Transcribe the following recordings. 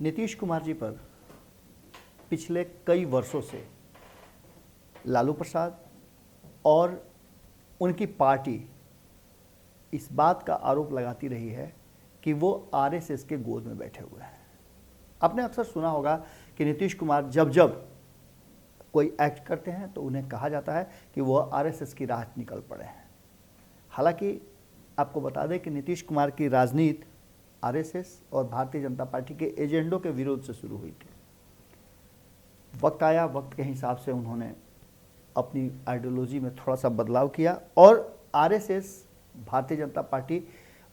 नीतीश कुमार जी पर पिछले कई वर्षों से लालू प्रसाद और उनकी पार्टी इस बात का आरोप लगाती रही है कि वो आरएसएस के गोद में बैठे हुए हैं। आपने अक्सर सुना होगा कि नीतीश कुमार जब जब कोई एक्ट करते हैं तो उन्हें कहा जाता है कि वो आरएसएस की राह निकल पड़े हैं। हालांकि आपको बता दें कि नीतीश कुमार की राजनीति आरएसएस और भारतीय जनता पार्टी के एजेंडों के विरोध से शुरू हुई थी। वक्त आया, वक्त के हिसाब से उन्होंने अपनी आइडियोलॉजी में थोड़ा सा बदलाव किया और आरएसएस भारतीय जनता पार्टी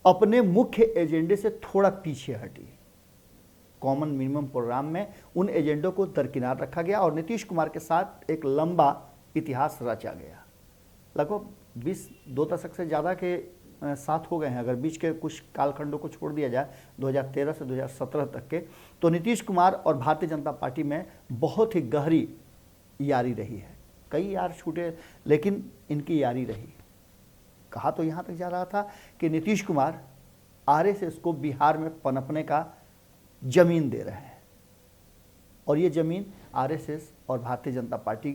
अपने मुख्य एजेंडे से थोड़ा पीछे हटी। कॉमन मिनिमम प्रोग्राम में उन एजेंडों को दरकिनार रखा गया और नीतीश कुमार के साथ एक लंबा इतिहास रचा गया। लगभग 2 दशक से ज़्यादा के साथ हो गए हैं। अगर बीच के कुछ कालखंडों को छोड़ दिया जाए 2013 से 2017 तक के, तो नीतीश कुमार और भारतीय जनता पार्टी में बहुत ही गहरी यारी रही है। कई यार छूटे लेकिन इनकी यारी रही। कहा तो यहाँ तक जा रहा था कि नीतीश कुमार आरएसएस को बिहार में पनपने का जमीन दे रहे हैं और ये जमीन आरएसएस और भारतीय जनता पार्टी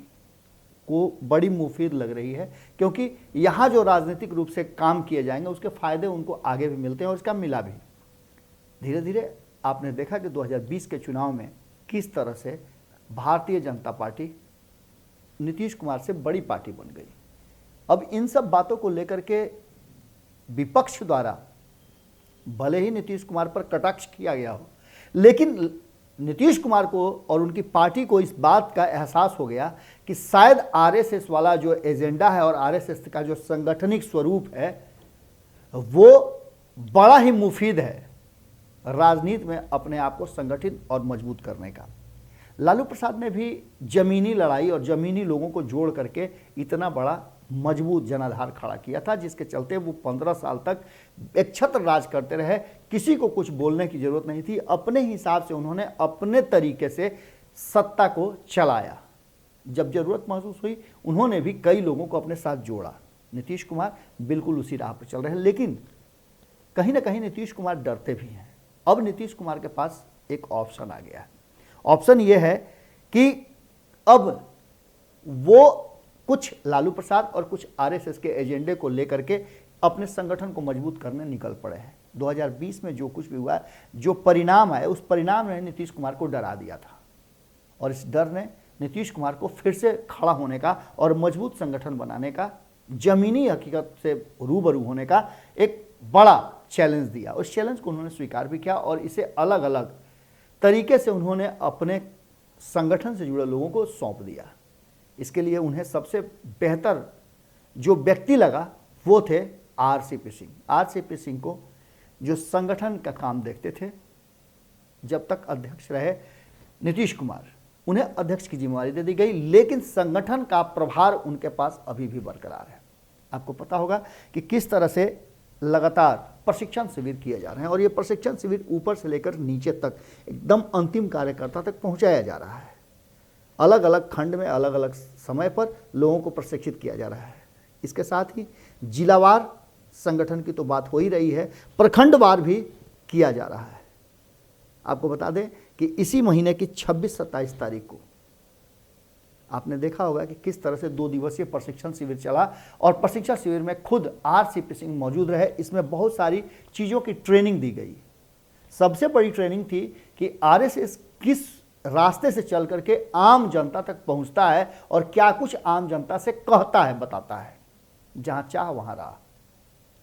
को बड़ी मुफीद लग रही है, क्योंकि यहाँ जो राजनीतिक रूप से काम किए जाएंगे उसके फायदे उनको आगे भी मिलते हैं और इसका मिला भी। धीरे धीरे आपने देखा कि 2020 के चुनाव में किस तरह से भारतीय जनता पार्टी नीतीश कुमार से बड़ी पार्टी बन गई। अब इन सब बातों को लेकर के विपक्ष द्वारा भले ही नीतीश कुमार पर कटाक्ष किया गया हो, लेकिन नीतीश कुमार को और उनकी पार्टी को इस बात का एहसास हो गया कि शायद आरएसएस वाला जो एजेंडा है और आरएसएस का जो संगठनिक स्वरूप है वो बड़ा ही मुफीद है राजनीति में अपने आप को संगठित और मजबूत करने का। लालू प्रसाद ने भी जमीनी लड़ाई और जमीनी लोगों को जोड़ करके इतना बड़ा मजबूत जनाधार खड़ा किया था, जिसके चलते वो 15 साल तक एक छत्र राज करते रहे। किसी को कुछ बोलने की जरूरत नहीं थी। अपने हिसाब से उन्होंने अपने तरीके से सत्ता को चलाया। जब जरूरत महसूस हुई उन्होंने भी कई लोगों को अपने साथ जोड़ा। नीतीश कुमार बिल्कुल उसी राह पर चल रहे हैं, लेकिन कहीं ना कहीं नीतीश कुमार डरते भी हैं। अब नीतीश कुमार के पास एक ऑप्शन आ गया है। ऑप्शन ये है कि अब वो कुछ लालू प्रसाद और कुछ आरएसएस के एजेंडे को लेकर के अपने संगठन को मजबूत करने निकल पड़े हैं। 2020 में जो कुछ भी हुआ, जो परिणाम आए, उस परिणाम ने नीतीश कुमार को डरा दिया था और इस डर ने नीतीश कुमार को फिर से खड़ा होने का और मजबूत संगठन बनाने का, जमीनी हकीकत से रूबरू होने का एक बड़ा चैलेंज दिया। उस चैलेंज को उन्होंने स्वीकार भी किया और इसे अलग अलग तरीके से उन्होंने अपने संगठन से जुड़े लोगों को सौंप दिया। इसके लिए उन्हें सबसे बेहतर जो व्यक्ति लगा वो थे आरसीपी सिंह। आरसीपी सिंह को जो संगठन का काम देखते थे, जब तक अध्यक्ष रहे नीतीश कुमार, उन्हें अध्यक्ष की जिम्मेदारी दे दी गई, लेकिन संगठन का प्रभार उनके पास अभी भी बरकरार है। आपको पता होगा कि किस तरह से लगातार प्रशिक्षण शिविर किए जा रहे हैं और ये प्रशिक्षण शिविर ऊपर से लेकर नीचे तक एकदम अंतिम कार्यकर्ता तक पहुंचाया जा रहा है। अलग अलग खंड में अलग अलग समय पर लोगों को प्रशिक्षित किया जा रहा है। इसके साथ ही जिलावार संगठन की तो बात हो ही रही है, प्रखंडवार भी किया जा रहा है। आपको बता दें कि इसी महीने की 26-27 तारीख को आपने देखा होगा कि किस तरह से 2 दिवसीय प्रशिक्षण शिविर चला और प्रशिक्षण शिविर में खुद आरसीपी सिंह मौजूद रहे। इसमें बहुत सारी चीज़ों की ट्रेनिंग दी गई। सबसे बड़ी ट्रेनिंग थी कि आरएसएस किस रास्ते से चल करके आम जनता तक पहुंचता है और क्या कुछ आम जनता से कहता है, बताता है। जहां चाह वहां राह।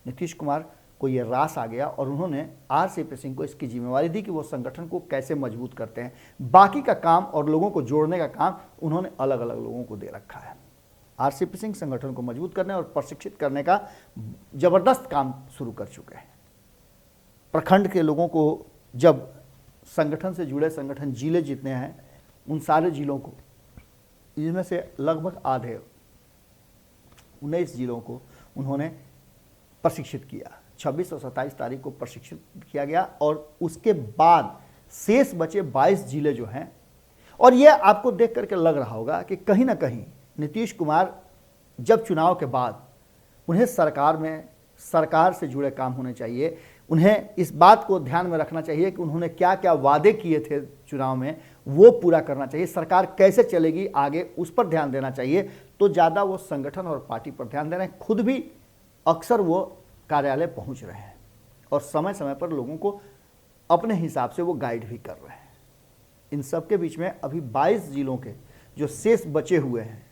नीतीश कुमार को यह रास आ गया और उन्होंने आरसीपी सिंह को इसकी जिम्मेवारी दी कि वो संगठन को कैसे मजबूत करते हैं। बाकी का काम और लोगों को जोड़ने का काम उन्होंने अलग अलग लोगों को दे रखा है। आरसीपी सिंह संगठन को मजबूत करने और प्रशिक्षित करने का जबरदस्त काम शुरू कर चुके हैं। प्रखंड के लोगों को, जब संगठन से जुड़े संगठन जिले जितने हैं उन सारे जिलों को, इनमें से लगभग आधे 19 जिलों को उन्होंने प्रशिक्षित किया। 26 और 27 तारीख को प्रशिक्षित किया गया और उसके बाद शेष बचे 22 जिले जो हैं, और यह आपको देख करके लग रहा होगा कि कहीं ना कहीं नीतीश कुमार जब चुनाव के बाद उन्हें सरकार से जुड़े काम होने चाहिए, उन्हें इस बात को ध्यान में रखना चाहिए कि उन्होंने क्या क्या वादे किए थे चुनाव में, वो पूरा करना चाहिए। सरकार कैसे चलेगी आगे, उस पर ध्यान देना चाहिए। तो ज़्यादा वो संगठन और पार्टी पर ध्यान दे रहे हैं। खुद भी अक्सर वो कार्यालय पहुंच रहे हैं और समय समय पर लोगों को अपने हिसाब से वो गाइड भी कर रहे हैं। इन सब के बीच में अभी 22 जिलों के जो शेष बचे हुए हैं,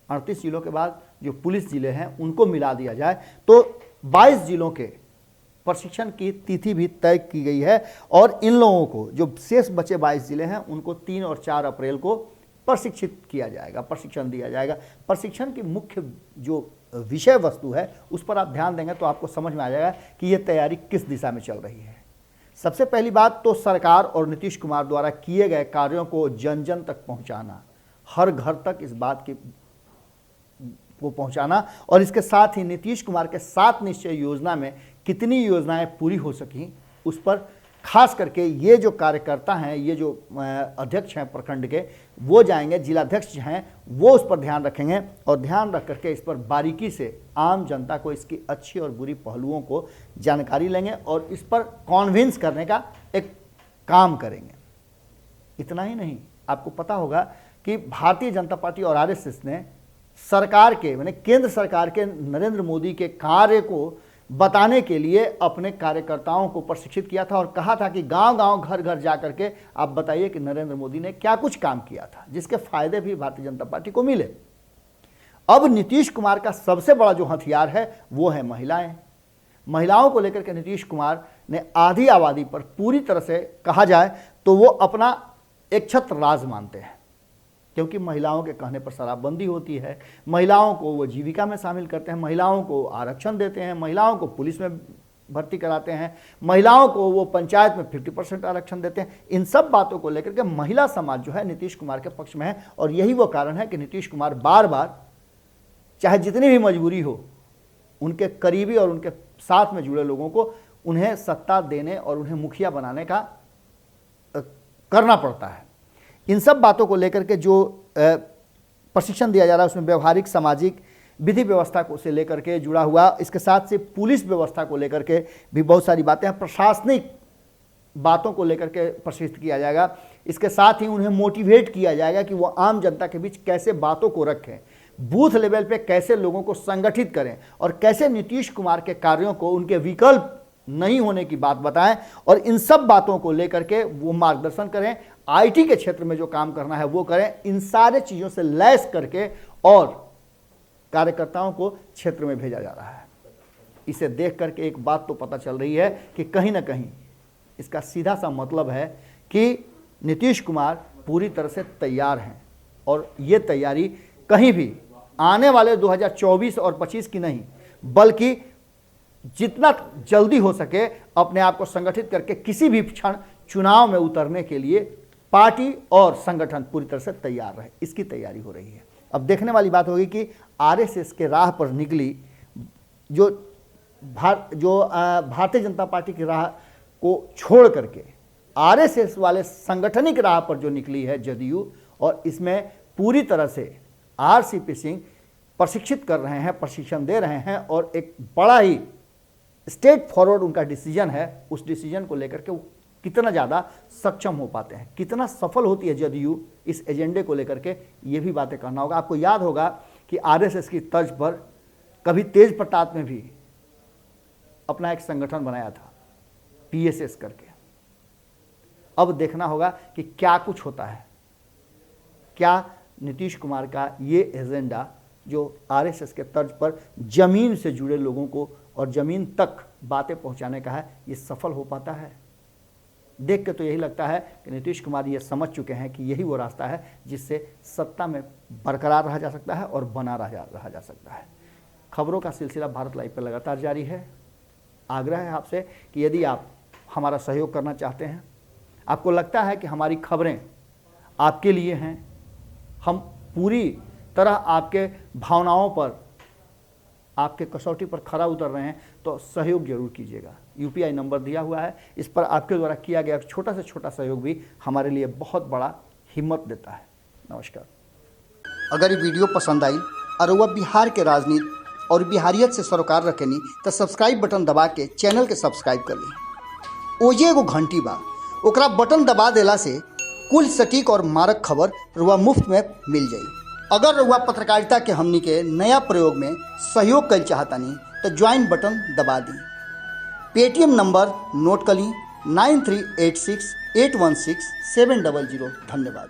38 जिलों के बाद जो पुलिस जिले हैं उनको मिला दिया जाए तो 22 जिलों के प्रशिक्षण की तिथि भी तय की गई है। और इन लोगों को जो शेष बचे 22 जिले हैं उनको 3 और 4 अप्रैल को प्रशिक्षित किया जाएगा, प्रशिक्षण दिया जाएगा। प्रशिक्षण की मुख्य जो विषय वस्तु है उस पर आप ध्यान देंगे तो आपको समझ में आ जाएगा कि ये तैयारी किस दिशा में चल रही है। सबसे पहली बात तो सरकार और नीतीश कुमार द्वारा किए गए कार्यों को जन जन तक पहुंचाना, हर घर तक इस बात की को पहुंचाना। और इसके साथ ही नीतीश कुमार के 7 निश्चय योजना में कितनी योजनाएं पूरी हो सकी उस पर खास करके ये जो कार्यकर्ता हैं, ये जो अध्यक्ष हैं प्रखंड के, वो जाएंगे, जिलाध्यक्ष हैं वो उस पर ध्यान रखेंगे और ध्यान रख करके इस पर बारीकी से आम जनता को इसकी अच्छी और बुरी पहलुओं को जानकारी लेंगे और इस पर कॉन्विंस करने का एक काम करेंगे। इतना ही नहीं, आपको पता होगा कि भारतीय जनता पार्टी और आरएसएस ने सरकार के माने केंद्र सरकार के नरेंद्र मोदी के कार्य को बताने के लिए अपने कार्यकर्ताओं को प्रशिक्षित किया था और कहा था कि गांव-गांव, घर-घर जाकर के आप बताइए कि नरेंद्र मोदी ने क्या कुछ काम किया था, जिसके फायदे भी भारतीय जनता पार्टी को मिले। अब नीतीश कुमार का सबसे बड़ा जो हथियार है वो है महिलाएं। महिलाओं को लेकर के नीतीश कुमार ने आधी आबादी पर पूरी तरह से कहा जाए तो वो अपना एक छत्र राज मानते हैं, क्योंकि महिलाओं के कहने पर शराबबंदी होती है, महिलाओं को वो जीविका में शामिल करते हैं, महिलाओं को आरक्षण देते हैं, महिलाओं को पुलिस में भर्ती कराते हैं, महिलाओं को वो पंचायत में 50% आरक्षण देते हैं। इन सब बातों को लेकर के महिला समाज जो है नीतीश कुमार के पक्ष में है और यही वो कारण है कि नीतीश कुमार बार बार चाहे जितनी भी मजबूरी हो उनके करीबी और उनके साथ में जुड़े लोगों को उन्हें सत्ता देने और उन्हें मुखिया बनाने का करना पड़ता है। इन सब बातों को लेकर के जो प्रशिक्षण दिया जा रहा है उसमें व्यवहारिक, सामाजिक, विधि व्यवस्था को से लेकर के जुड़ा हुआ, इसके साथ से पुलिस व्यवस्था को लेकर के भी बहुत सारी बातें हैं, प्रशासनिक बातों को लेकर के प्रशिक्षित किया जाएगा। इसके साथ ही उन्हें मोटिवेट किया जाएगा कि वो आम जनता के बीच कैसे बातों को रखें, बूथ लेवल पे कैसे लोगों को संगठित करें और कैसे नीतीश कुमार के कार्यों को उनके विकल्प नहीं होने की बात बताएं और इन सब बातों को लेकर के वो मार्गदर्शन करें। आईटी के क्षेत्र में जो काम करना है वो करें। इन सारे चीज़ों से लैस करके और कार्यकर्ताओं को क्षेत्र में भेजा जा रहा है। इसे देख करके एक बात तो पता चल रही है कि कहीं ना कहीं इसका सीधा सा मतलब है कि नीतीश कुमार पूरी तरह से तैयार हैं और ये तैयारी कहीं भी आने वाले 2024 और 25 की नहीं, बल्कि जितना जल्दी हो सके अपने आप को संगठित करके किसी भी क्षण चुनाव में उतरने के लिए पार्टी और संगठन पूरी तरह से तैयार रहे, इसकी तैयारी हो रही है। अब देखने वाली बात होगी कि आरएसएस के राह पर निकली जो भारतीय जनता पार्टी की राह को छोड़ करके आरएसएस वाले सांगठनिक राह पर जो निकली है जदयू, और इसमें पूरी तरह से आरसीपी सिंह प्रशिक्षित कर रहे हैं, प्रशिक्षण दे रहे हैं और एक बड़ा ही स्टेट फॉरवर्ड उनका डिसीजन है। उस डिसीजन को लेकर के वो कितना ज़्यादा सक्षम हो पाते हैं, कितना सफल होती है जदयू इस एजेंडे को लेकर के, ये भी बातें करना होगा। आपको याद होगा कि आरएसएस की तर्ज पर कभी तेज प्रताप में भी अपना एक संगठन बनाया था पीएसएस करके। अब देखना होगा कि क्या कुछ होता है, क्या नीतीश कुमार का ये एजेंडा जो आरएसएस के तर्ज पर जमीन से जुड़े लोगों को और जमीन तक बातें पहुंचाने का है, ये सफल हो पाता है। देख के तो यही लगता है कि नीतीश कुमार ये समझ चुके हैं कि यही वो रास्ता है जिससे सत्ता में बरकरार रहा जा सकता है और बना रहा जा सकता है। खबरों का सिलसिला भारत लाइव पर लगातार जारी है। आग्रह है आपसे कि यदि आप हमारा सहयोग करना चाहते हैं, आपको लगता है कि हमारी खबरें आपके लिए हैं, हम पूरी तरह आपके भावनाओं पर, आपके कसौटी पर खरा उतर रहे हैं, तो सहयोग जरूर कीजिएगा। यूपीआई नंबर दिया हुआ है, इस पर आपके द्वारा किया गया छोटा से छोटा सहयोग भी हमारे लिए बहुत बड़ा हिम्मत देता है। नमस्कार। अगर ये वीडियो पसंद आई और वह बिहार के राजनीति, और बिहारियत से सरोकार रखेनी तो सब्सक्राइब बटन दबा के चैनल के सब्सक्राइब कर ली। ओजे एगो घंटी बा, ओकरा बटन दबा देला से कुल सटीक और मारक खबर रुआ मुफ्त में मिल जाई। अगर रुआ पत्रकारिता के हमनी के नया प्रयोग में सहयोग कर चाहतानी तो ज्वाइन बटन दबा दी। पेटीएम नंबर नोट कर ली 9386816700। धन्यवाद।